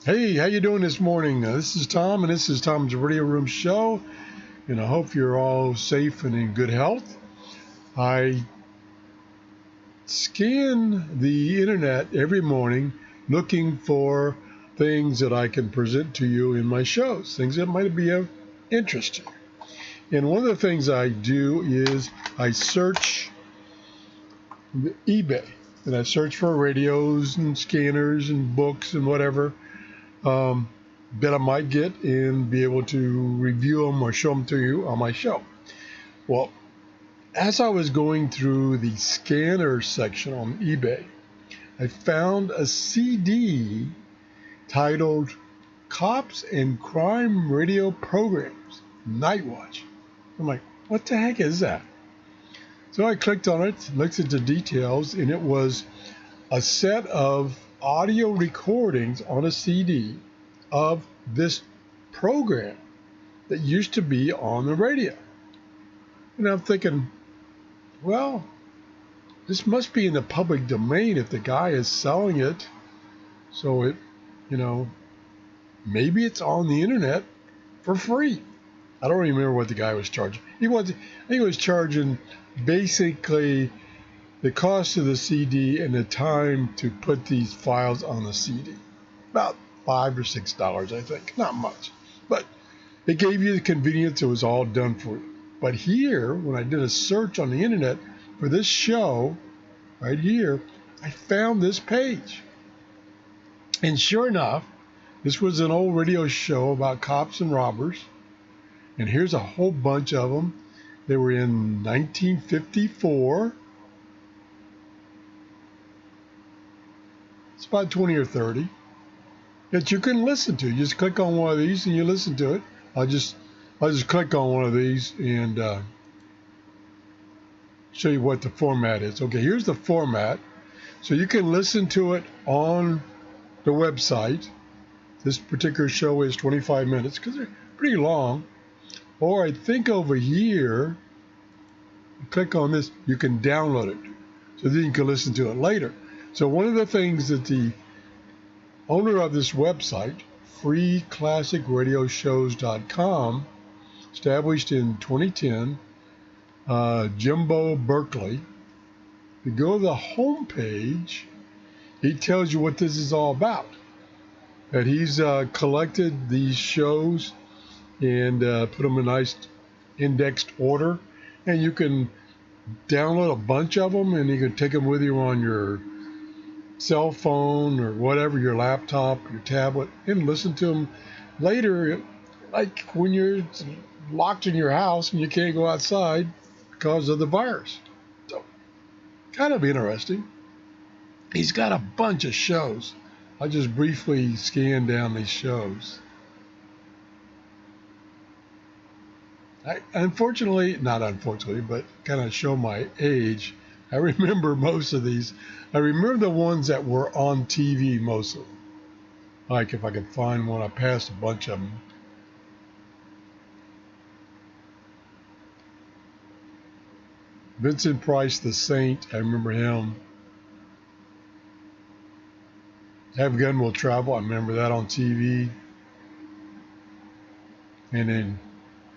Hey, how you doing this morning? This is Tom, and this is Tom's Radio Room Show, and I hope you're all safe and in good health. I scan the internet every morning looking for things that I can present to you in my shows, things that might be of interest to you. And one of the things I do is I search eBay, and I search for radios and scanners and books and whatever that I might get and be able to review them or show them to you on my show. Well, as I was going through the scanner section on eBay, I found a CD titled Cops and Crime Radio Programs, Nightwatch. I'm like, what the heck is that? So I clicked on it, looked at the details, and it was a set of audio recordings on a CD of this program that used to be on the radio. And I'm thinking, well, this must be in the public domain if the guy is selling it. So it, maybe it's on the internet for free. I don't remember what the guy was charging. I think he was charging basically the cost of the CD and the time to put these files on the CD. About $5 or $6, I think. Not much. But it gave you the convenience. It was all done for you. But here, when I did a search on the internet for this show, right here, I found this page. And sure enough, this was an old radio show about cops and robbers. And here's a whole bunch of them. They were in 1954. It's about 20 or 30 that you can listen to. You just click on one of these and you listen to it. I'll just click on one of these and show you what the format is. Okay, here's the format. So you can listen to it on the website. This particular show is 25 minutes because they're pretty long. Or I think over here, click on this, you can download it. So then you can listen to it later. So one of the things that the owner of this website, freeclassicradioshows.com, established in 2010, Jimbo Berkeley, if you go to the home page, he tells you what this is all about. That he's collected these shows and put them in nice indexed order, and you can download a bunch of them and you can take them with you on your cell phone or whatever, your laptop, your tablet, and listen to them later, like when you're locked in your house and you can't go outside because of the virus. So, kind of interesting. He's got a bunch of shows. I'll just briefly scan down these shows. Not unfortunately, but kind of show my age, I remember most of these. I remember the ones that were on TV mostly. Like if I could find one, I passed a bunch of them. Vincent Price, the Saint, I remember him. Have Gun Will Travel, I remember that on TV. And then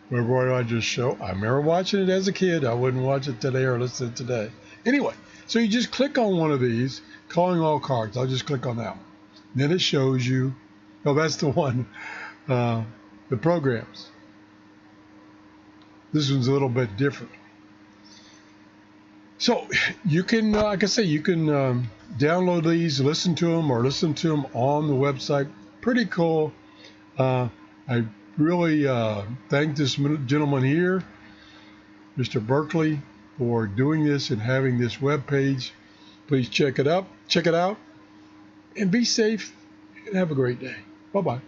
Roy Rogers Show, I remember watching it as a kid. I wouldn't watch it today or listen to it today. Anyway, so you just click on one of these, Calling All Cards. I'll just click on that one. Then it shows you, oh, that's the one, the programs. This one's a little bit different. So you can, like I say, you can download these, listen to them, or listen to them on the website. Pretty cool. I really thank this gentleman here, Mr. Berkeley, for doing this and having this web page. Please check it out, and be safe, and have a great day. Bye-bye.